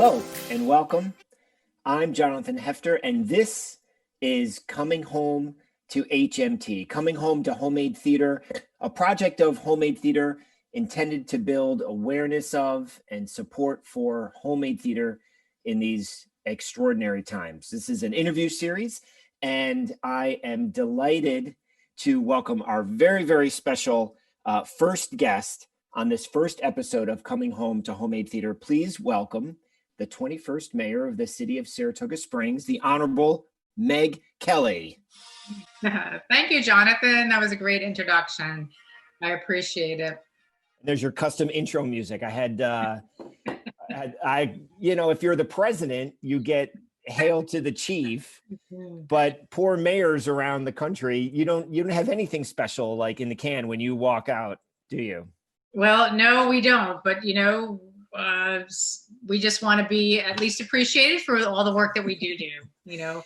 Hello and welcome. I'm Jonathan Hefter, and this is Coming Home to HMT, Coming Home to Homemade Theater, a project of homemade theater intended to build awareness of and support for homemade theater in these extraordinary times. This is an interview series, and I am delighted to welcome our very, very special first guest on this first episode of Coming Home to Homemade Theater. Please welcome the 21st mayor of the city of Saratoga Springs, the Honorable Meg Kelly. Thank you, Jonathan. That was a great introduction. I appreciate it. There's your custom intro music. I had, if you're the president, you get hail to the chief, but poor mayors around the country, you don't have anything special like in the can when you walk out, do you? Well, no, we don't. But, we just want to be at least appreciated for all the work that we do.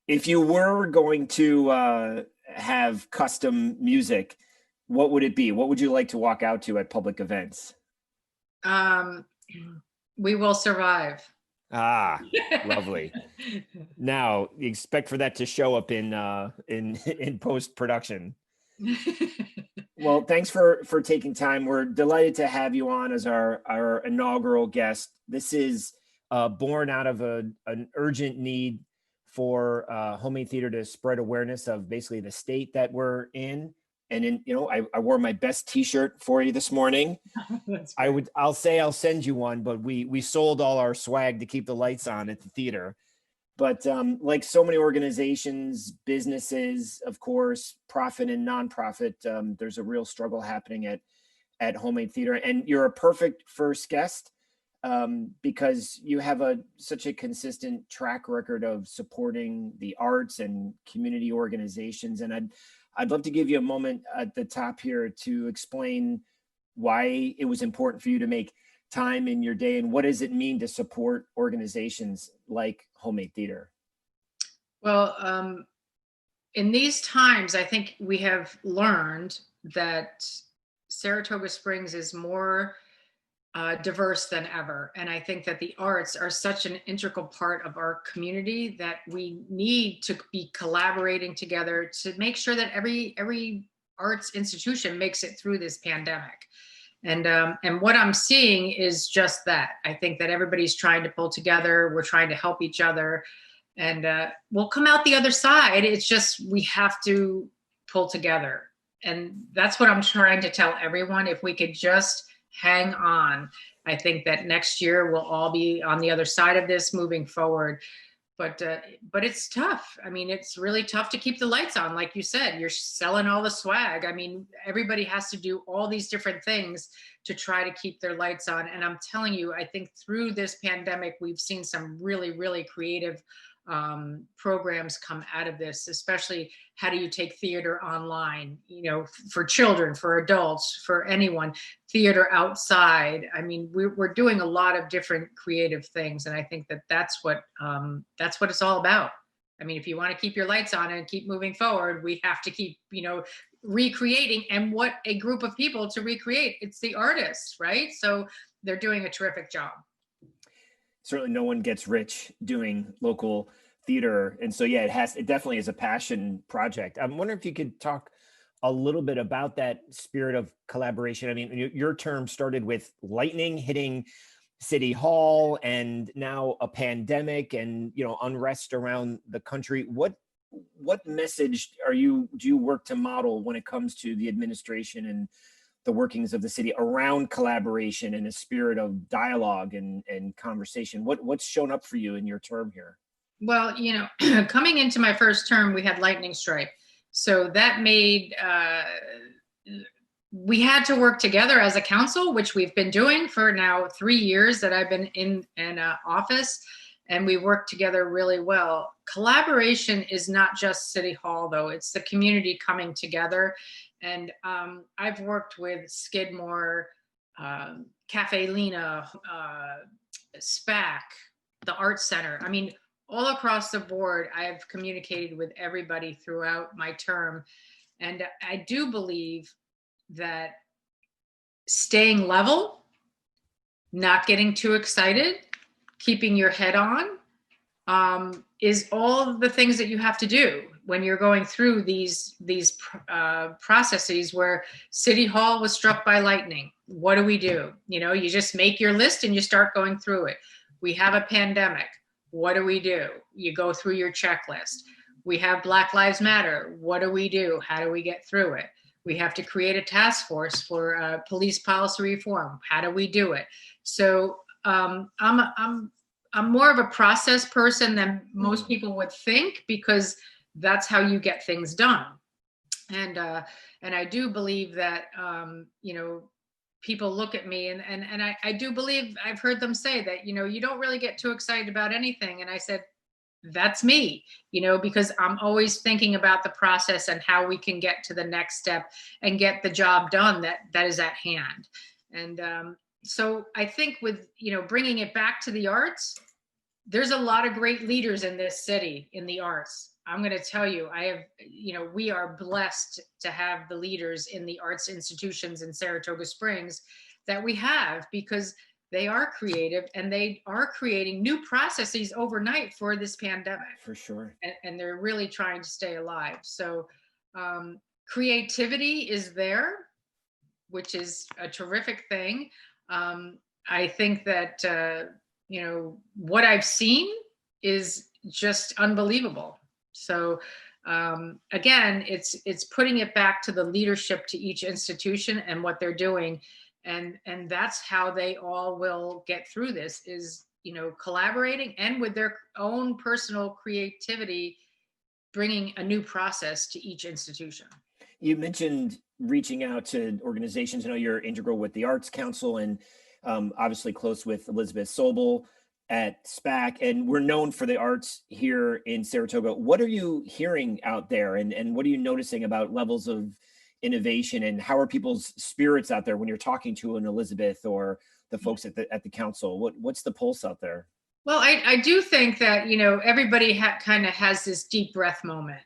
If you were going to have custom music, what would it be? What would you like to walk out to at public events? We Will Survive. Ah, lovely. Now, you expect for that to show up in post-production. Well, thanks for taking time. We're delighted to have you on as our inaugural guest. This is born out of an urgent need for homemade theater to spread awareness of basically the state that we're in. And I wore my best T-shirt for you this morning. I'll send you one, but we sold all our swag to keep the lights on at the theater. But like so many organizations, businesses, of course, profit and nonprofit, there's a real struggle happening at homemade theater. And you're a perfect first guest because you have such a consistent track record of supporting the arts and community organizations. And I'd love to give you a moment at the top here to explain why it was important for you to make time in your day and what does it mean to support organizations like homemade theater? Well, in these times, I think we have learned that Saratoga Springs is more diverse than ever. And I think that the arts are such an integral part of our community that we need to be collaborating together to make sure that every arts institution makes it through this pandemic. And what I'm seeing is just that. I think that everybody's trying to pull together. We're trying to help each other, and we'll come out the other side. It's just we have to pull together, and that's what I'm trying to tell everyone. If we could just hang on, I think that next year we'll all be on the other side of this, moving forward. But it's tough. I mean, it's really tough to keep the lights on. Like you said, you're selling all the swag. I mean, everybody has to do all these different things to try to keep their lights on. And I'm telling you, I think through this pandemic, we've seen some really, really creative programs come out of this, especially how do you take theater online, for children, for adults, for anyone, theater outside. I mean, we're doing a lot of different creative things. And I think that that's what it's all about. I mean, if you want to keep your lights on and keep moving forward, we have to keep, recreating. And what a group of people to recreate, it's the artists, right? So they're doing a terrific job. Certainly no one gets rich doing local theater. And so, yeah, it definitely is a passion project. I'm wondering if you could talk a little bit about that spirit of collaboration. I mean, your term started with lightning hitting City Hall and now a pandemic and, unrest around the country. What message do you work to model when it comes to the administration and the workings of the city around collaboration and a spirit of dialogue and conversation? What's shown up for you in your term here? Well, coming into my first term, we had lightning strike. So that made, we had to work together as a council, which we've been doing for now 3 years that I've been in office. And we work together really well. Collaboration is not just City Hall, though. It's the community coming together. And I've worked with Skidmore, Cafe Lena, SPAC, the Arts Center. I mean, all across the board, I've communicated with everybody throughout my term. And I do believe that staying level, not getting too excited, keeping your head on, is all the things that you have to do when you're going through these processes where City Hall was struck by lightning. What do we do? You know, you just make your list and you start going through it. We have a pandemic. What do we do? You go through your checklist. We have Black Lives Matter. What do we do? How do we get through it? We have to create a task force for police policy reform. How do we do it? So I'm more of a process person than most people would think, because that's how you get things done. And I do believe that you know, people look at me and I do believe I've heard them say that, you know, you don't really get too excited about anything. And I said, that's me, you know, because I'm always thinking about the process and how we can get to the next step and get the job done that is at hand. And so I think with, you know, bringing it back to the arts, there's a lot of great leaders in this city in the arts. I'm going to tell you, I have, you know, we are blessed to have the leaders in the arts institutions in Saratoga Springs that we have, because they are creative and they are creating new processes overnight for this pandemic. For sure. And they're really trying to stay alive. So creativity is there, which is a terrific thing. I think that, you know, what I've seen is just unbelievable. So again, it's putting it back to the leadership, to each institution and what they're doing. And that's how they all will get through this, is, you know, collaborating and with their own personal creativity, bringing a new process to each institution. You mentioned reaching out to organizations. I know you're integral with the Arts Council and obviously close with Elizabeth Sobel at SPAC, and we're known for the arts here in Saratoga. What are you hearing out there, and what are you noticing about levels of innovation, and how are people's spirits out there when you're talking to an Elizabeth or the folks at the council? What's the pulse out there? Well, I do think that, you know, everybody kind of has this deep breath moment.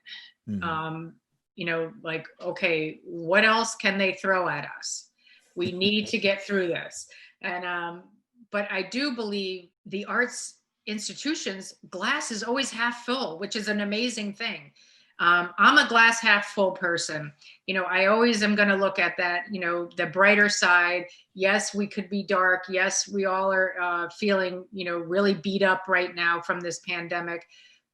Mm-hmm. You know, like, okay, what else can they throw at us? We need to get through this. And but I do believe the arts institutions, glass is always half full, which is an amazing thing. I'm a glass half full person. You know, I always am going to look at that, you know, the brighter side. Yes, we could be dark. Yes, we all are feeling, you know, really beat up right now from this pandemic.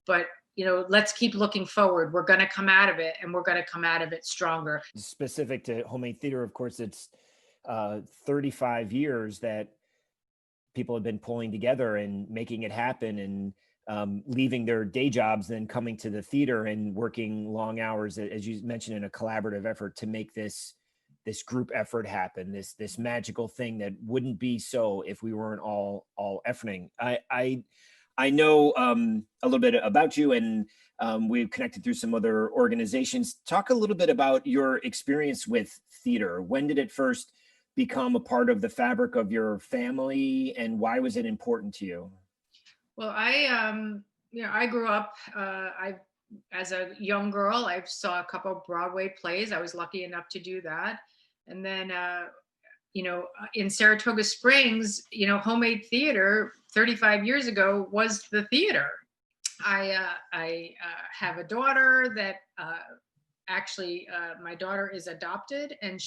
But, you know, let's keep looking forward. We're going to come out of it, and we're going to come out of it stronger. Specific to homemade theater, of course, it's 35 years that people have been pulling together and making it happen, and leaving their day jobs, then coming to the theater and working long hours, as you mentioned, in a collaborative effort to make this group effort happen, this magical thing that wouldn't be so if we weren't all efforting. I know a little bit about you, and we've connected through some other organizations. Talk a little bit about your experience with theater. When did it first become a part of the fabric of your family, and why was it important to you? Well, you know, I grew up, as a young girl, I saw a couple of Broadway plays. I was lucky enough to do that. And then, you know, in Saratoga Springs, you know, homemade theater 35 years ago was the theater. I have a daughter that actually, my daughter is adopted, and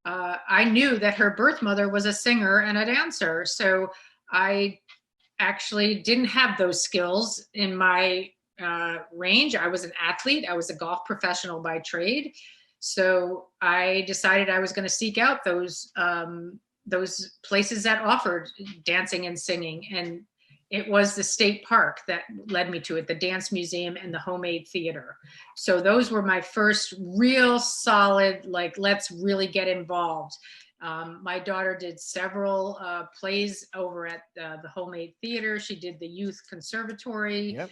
I knew that her birth mother was a singer and a dancer. So I actually didn't have those skills in my range. I was an athlete. I was a golf professional by trade. So I decided I was going to seek out those places that offered dancing and singing. And it was the state park that led me to it, the dance museum and the homemade theater. So those were my first real solid, like, let's really get involved. My daughter did several plays over at the homemade theater. She did the youth conservatory. Yep.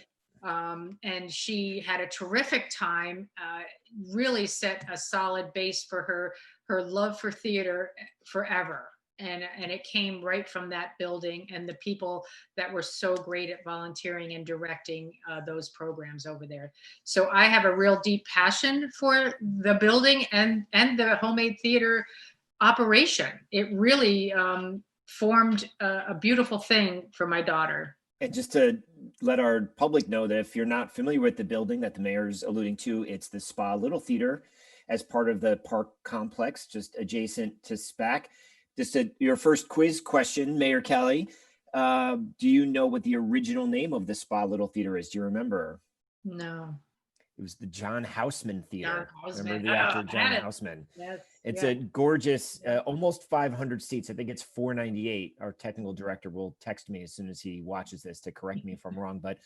And she had a terrific time, really set a solid base for her love for theater forever. And it came right from that building and the people that were so great at volunteering and directing those programs over there. So I have a real deep passion for the building and the homemade theater operation. It really formed a beautiful thing for my daughter. And just to let our public know that if you're not familiar with the building that the mayor's alluding to, it's the Spa Little Theater as part of the park complex, just adjacent to SPAC. Your first quiz question, Mayor Kelly. Do you know what the original name of the Spa Little Theater is? Do you remember? No. It was the John Houseman John Theater. Houseman. Remember the actor Oh, I John had it. Houseman? Yes. It's Yeah. a gorgeous, Yeah. almost 500 seats. I think it's 498. Our technical director will text me as soon as he watches this to correct me if I'm wrong, but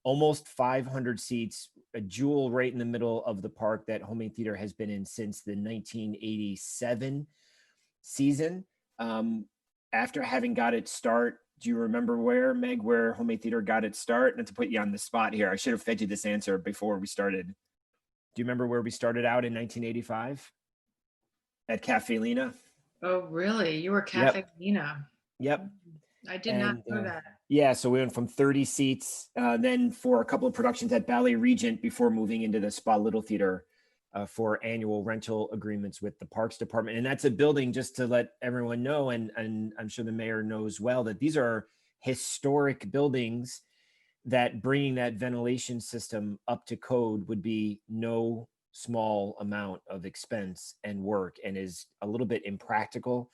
almost 500 seats, a jewel right in the middle of the park that Homemade Theater has been in since the 1987 season. After having got its start, do you remember where Homemade Theater got its start? Not to put you on the spot here. I should have fed you this answer before we started. Do you remember where we started out in 1985? At Cafe Lena. Oh, really? You were Cafe Lena. Yep. I did not know that. Yeah, so we went from 30 seats, then for a couple of productions at Ballet Regent before moving into the Spa Little Theater for annual rental agreements with the Parks Department. And that's a building, just to let everyone know, and I'm sure the mayor knows well, that these are historic buildings that bringing that ventilation system up to code would be no small amount of expense and work, and is a little bit impractical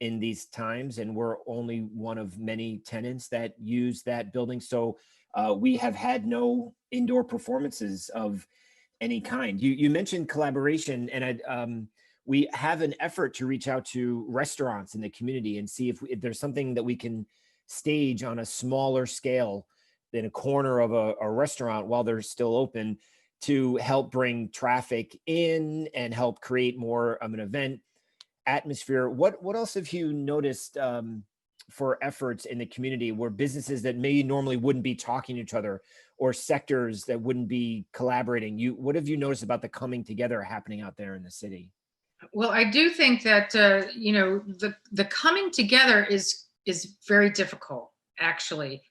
in these times. And we're only one of many tenants that use that building. So we have had no indoor performances of any kind. You mentioned collaboration, and we have an effort to reach out to restaurants in the community and see if there's something that we can stage on a smaller scale in a corner of a restaurant while they're still open, to help bring traffic in and help create more of an event atmosphere. What else have you noticed for efforts in the community where businesses that maybe normally wouldn't be talking to each other, or sectors that wouldn't be collaborating? What have you noticed about the coming together happening out there in the city? Well, I do think that the coming together is very difficult, actually,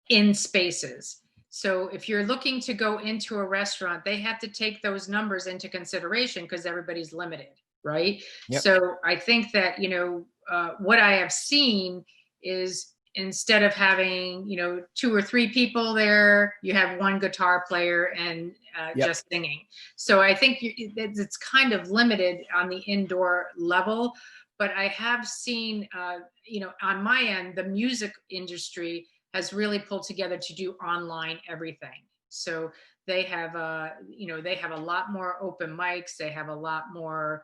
in spaces. So if you're looking to go into a restaurant, they have to take those numbers into consideration because everybody's limited, right? Yep. So I think that what I have seen is, instead of having 2 or 3 people there, you have one guitar player and Yep. just singing. So I think it's kind of limited on the indoor level. But I have seen, on my end, the music industry has really pulled together to do online everything. So they have, they have a lot more open mics. They have a lot more,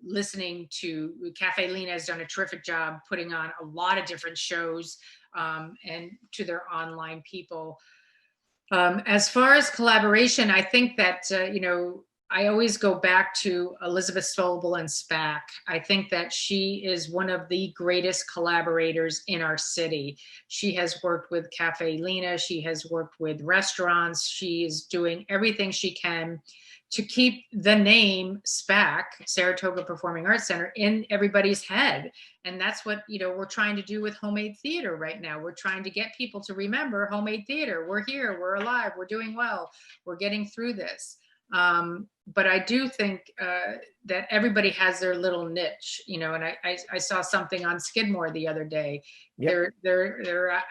listening to. Cafe Lena has done a terrific job putting on a lot of different shows, and to their online people. As far as collaboration, I think that, I always go back to Elizabeth Sobel and SPAC. I think that she is one of the greatest collaborators in our city. She has worked with Cafe Lena. She has worked with restaurants. She is doing everything she can to keep the name SPAC, Saratoga Performing Arts Center, in everybody's head. And that's what, we're trying to do with Homemade Theater right now. We're trying to get people to remember Homemade Theater. We're here, we're alive, we're doing well, we're getting through this. But I do think that everybody has their little niche, and I saw something on Skidmore the other day. Yep. They're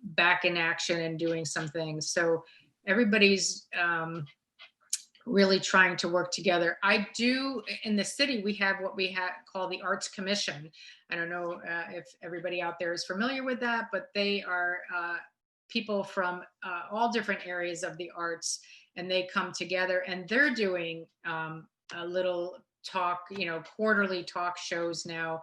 back in action and doing some things. So everybody's really trying to work together. I do, in the city, we have what we call the Arts Commission. I don't know if everybody out there is familiar with that, but they are people from all different areas of the arts, and they come together, and they're doing a little talk, quarterly talk shows now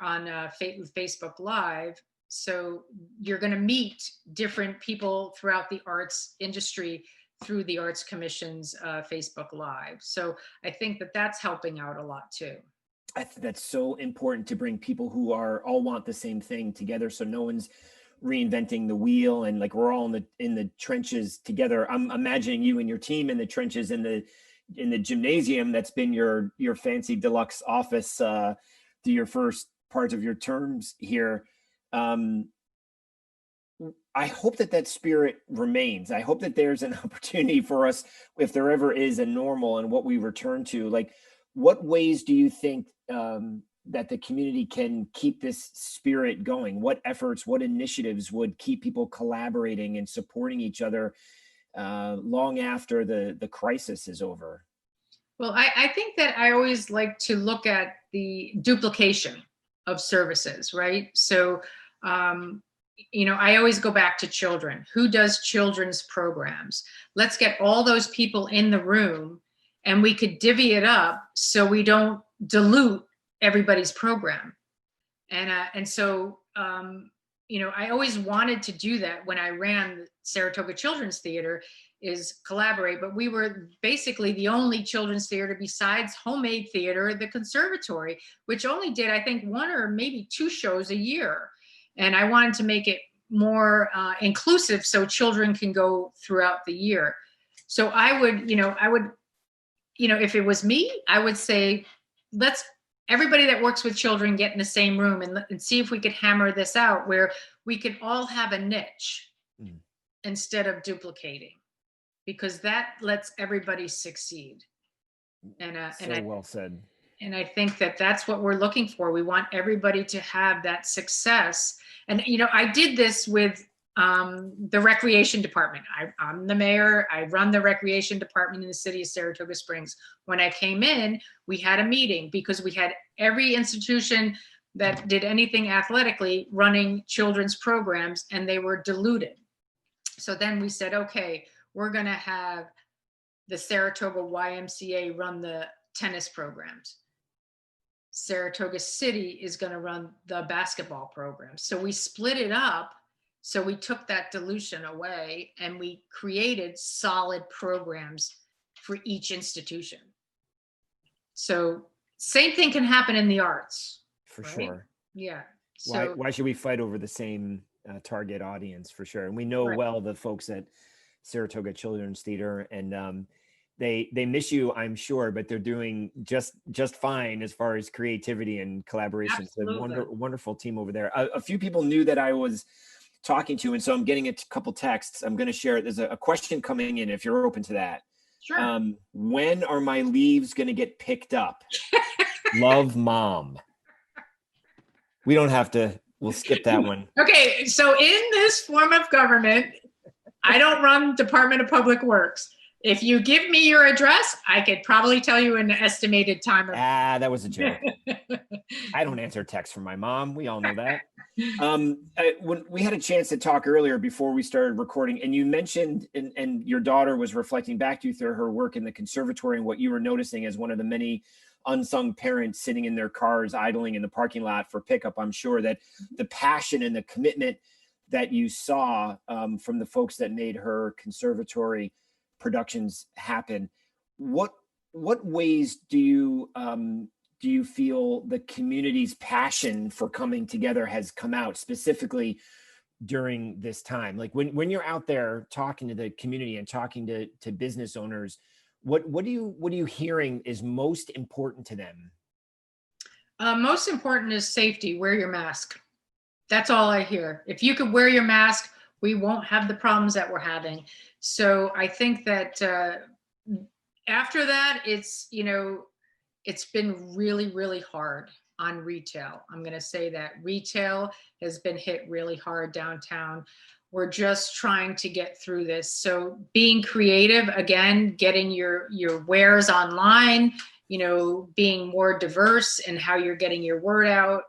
on Facebook Live. So you're going to meet different people throughout the arts industry through the Arts Commission's Facebook Live. So I think that that's helping out a lot too. I think that's so important, to bring people who all want the same thing together, so no one's reinventing the wheel, and like we're all in the trenches together. I'm imagining you and your team in the trenches in the gymnasium that's been your fancy deluxe office to your first part of your terms here. I hope that spirit remains. I hope that there's an opportunity for us, if there ever is a normal and what we return to. Like, what ways do you think that the community can keep this spirit going? What efforts, what initiatives would keep people collaborating and supporting each other long after the crisis is over? Well, I think that I always like to look at the duplication of services, right? So, um, I always go back to children. Who does children's programs? Let's get all those people in the room and we could divvy it up so we don't dilute everybody's program. And so, I always wanted to do that when I ran the Saratoga Children's Theater, is collaborate. But we were basically the only children's theater besides Homemade Theater, the conservatory, which only did, I think, one or maybe two shows a year. And I wanted to make it more inclusive so children can go throughout the year. So if it was me, I would say, let's everybody that works with children get in the same room and see if we could hammer this out where we could all have a niche instead of duplicating, because that lets everybody succeed. And well said. And I think that that's what we're looking for. We want everybody to have that success. And, I did this with the recreation department. I'm the mayor. I run the recreation department in the city of Saratoga Springs. When I came in, we had a meeting because we had every institution that did anything athletically running children's programs, and they were diluted. So then we said, okay, we're going to have the Saratoga YMCA run the tennis programs. Saratoga City is going to run the basketball program. So we split it up. So we took that dilution away and we created solid programs for each institution. So same thing can happen in the arts. For right? sure. Yeah. So Why should we fight over the same target audience? For sure. And we know well the folks at Saratoga Children's Theater, and they miss you, I'm sure, but they're doing just fine as far as creativity and collaboration. Absolutely. So wonderful team over there. A few people knew that I was talking to, and so I'm getting a couple texts. I'm going to share it. There's a question coming in, if you're open to that. Sure. When are my leaves going to get picked up? Love, Mom. We don't have to, we'll skip that one. Okay, so in this form of government, I don't run Department of Public Works. If you give me your address, I could probably tell you an estimated time. That was a joke. I don't answer texts from my mom. We all know that. When we had a chance to talk earlier before we started recording, and you mentioned, and your daughter was reflecting back to you through her work in the conservatory and what you were noticing as one of the many unsung parents sitting in their cars idling in the parking lot for pickup. I'm sure that the passion and the commitment that you saw from the folks that made her conservatory productions happen. What ways do you feel the community's passion for coming together has come out specifically during this time? Like when you're out there talking to the community and talking to business owners, what are you hearing is most important to them? Most important is safety. Wear your mask. That's all I hear. If you could wear your mask, we won't have the problems that we're having. So I think that after that, it's been really, really hard on retail. I'm going to say that retail has been hit really hard downtown. We're just trying to get through this. So being creative, again, getting your wares online, being more diverse in how you're getting your word out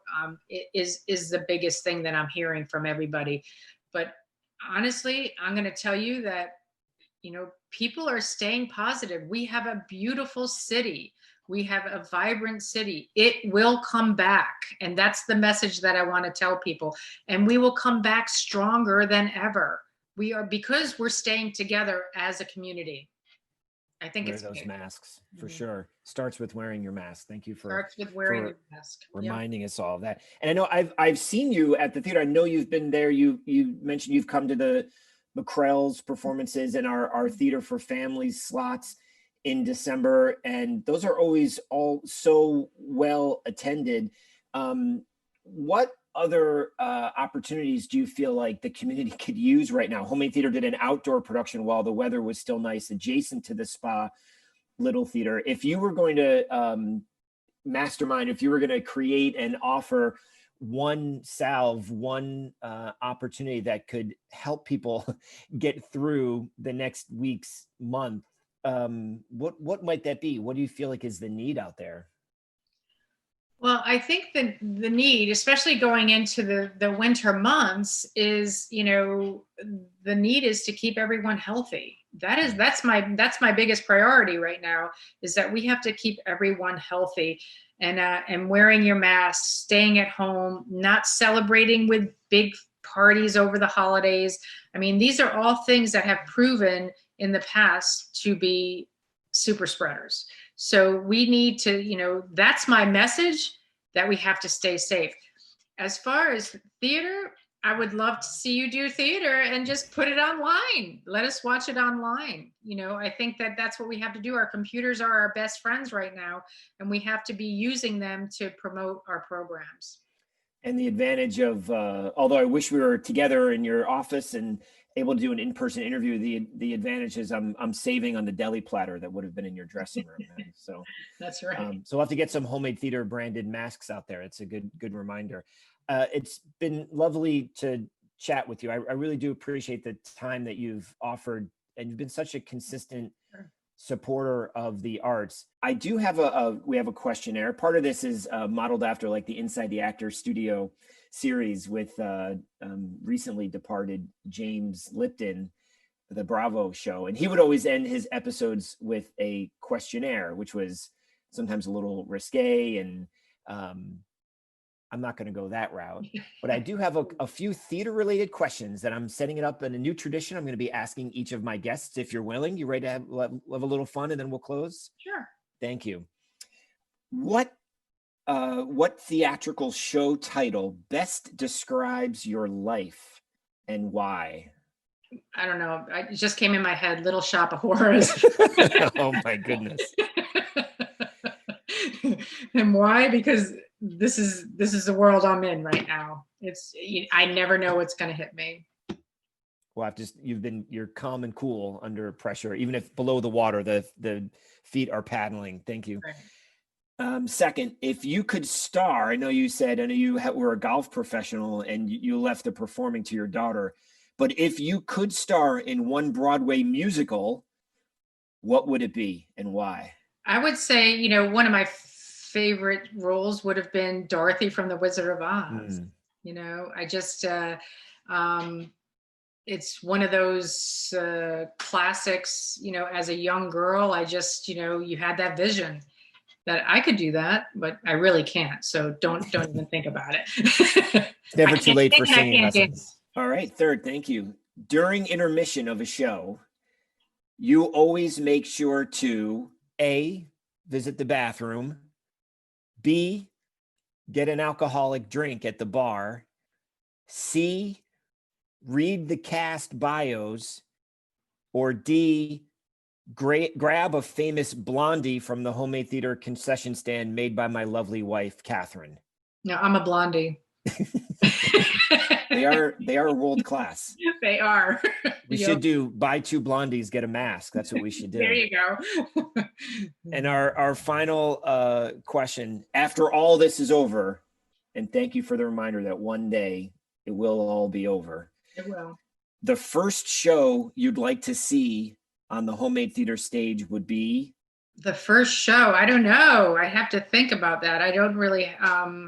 is the biggest thing that I'm hearing from everybody. But honestly, I'm going to tell you that, people are staying positive. We have a beautiful city. We have a vibrant city. It will come back. And that's the message that I want to tell people. And we will come back stronger than ever. Because we're staying together as a community. I think Wear those masks for sure. Starts with wearing your mask. Thank you for your mask. Reminding us all of that. And I know I've seen you at the theater. I know you've been there. You mentioned you've come to the McCrell's performances and our Theater for Families slots in December, and those are always all so well attended. What other opportunities do you feel like the community could use right now? Homemade Theater did an outdoor production while the weather was still nice, adjacent to the spa, Little Theater. If you were going to mastermind, if you were going to create and offer one salve, one opportunity that could help people get through the next week's month, what might that be? What do you feel like is the need out there? Well, I think that the need, especially going into the winter months, is, the need is to keep everyone healthy. That's my biggest priority right now, is that we have to keep everyone healthy, and wearing your mask, staying at home, not celebrating with big parties over the holidays. I mean, these are all things that have proven in the past to be super spreaders. So we need to, that's my message, that we have to stay safe. As far as theater, I would love to see you do theater and just put it online. Let us watch it online. I think that that's what we have to do. Our computers are our best friends right now, and we have to be using them to promote our programs. And the advantage of, although I wish we were together in your office and able to do an in-person interview, the advantage is I'm saving on the deli platter that would have been in your dressing room. So that's right. So we'll have to get some Homemade Theater branded masks out there. It's a good reminder. It's been lovely to chat with you. I really do appreciate the time that you've offered, and you've been such a consistent supporter of the arts. I do have we have a questionnaire. Part of this is modeled after like the Inside the Actor Studio series with recently departed James Lipton, the Bravo show. And he would always end his episodes with a questionnaire, which was sometimes a little risque, and I'm not going to go that route, but I do have a few theater related questions that I'm setting it up in a new tradition. I'm going to be asking each of my guests. If you're willing, you ready to have a little fun, and then we'll close? Sure. Thank you. What theatrical show title best describes your life and why? I don't know. It just came in my head, Little Shop of Horrors. Oh my goodness. And why? Because this is the world I'm in right now. I never know what's going to hit me. Well, you're calm and cool under pressure, even if below the water, the feet are paddling. Thank you. Right. Second, if you could star, I know you were a golf professional and you left the performing to your daughter, but if you could star in one Broadway musical, what would it be and why? I would say, one of my favorite roles would have been Dorothy from The Wizard of Oz. I just, it's one of those classics, as a young girl, I just, you had that vision that I could do that, but I really can't. So don't even think about it. It's never too late for singing lessons. All right. Third, thank you. During intermission of a show, you always make sure to A, visit the bathroom, B, get an alcoholic drink at the bar, C, read the cast bios, or D, grab a famous blondie from the Homemade Theater concession stand made by my lovely wife, Catherine. No, I'm a blondie. They are world class. They are. We should do buy two blondies, get a mask. That's what we should do. There you go. And our final question, after all this is over, and thank you for the reminder that one day it will all be over. It will. The first show you'd like to see on the Homemade Theater stage would be? The first show, I don't know. I have to think about that. I don't really.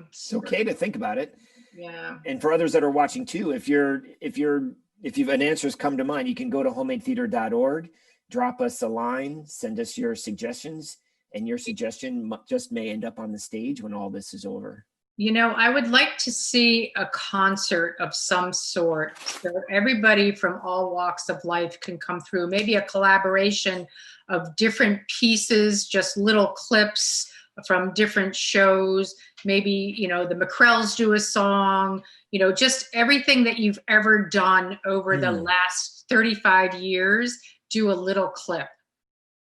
It's okay to think about it. Yeah. And for others that are watching too, if an answer's come to mind, you can go to homemadetheater.org, drop us a line, send us your suggestions, and your suggestion just may end up on the stage when all this is over. I would like to see a concert of some sort, so everybody from all walks of life can come through. Maybe a collaboration of different pieces, just little clips from different shows. Maybe, the McCrells do a song, just everything that you've ever done over the last 35 years, do a little clip,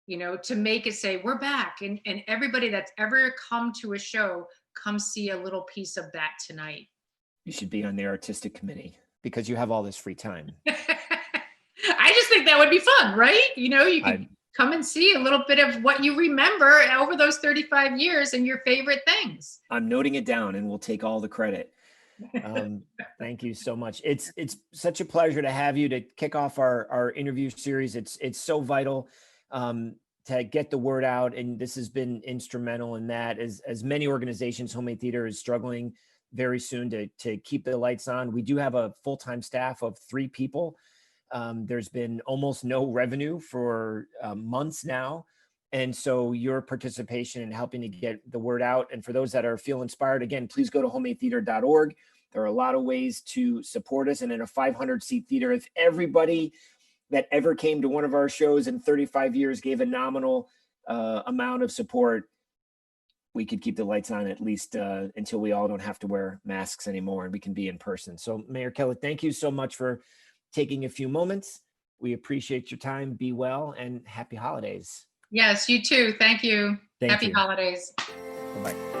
to make it say, we're back. And everybody that's ever come to a show, come see a little piece of that tonight. You should be on the artistic committee because you have all this free time. I just think that would be fun, right? come and see a little bit of what you remember over those 35 years and your favorite things. I'm noting it down, and we'll take all the credit. Thank you so much. It's such a pleasure to have you to kick off our interview series. It's so vital to get the word out, and this has been instrumental in that. As many organizations, Homemade Theater is struggling very soon to keep the lights on. We do have a full-time staff of 3 people. There's been almost no revenue for months now. And so your participation in helping to get the word out, and for those that are feel inspired, again, please go to homemadetheater.org. There are a lot of ways to support us. And in a 500-seat theater, if everybody that ever came to one of our shows in 35 years gave a nominal amount of support, we could keep the lights on at least until we all don't have to wear masks anymore and we can be in person. So Mayor Kelly, thank you so much for taking a few moments. We appreciate your time. Be well, and happy holidays. Yes, you too. Thank you. Thank Happy you. holidays. Bye-bye.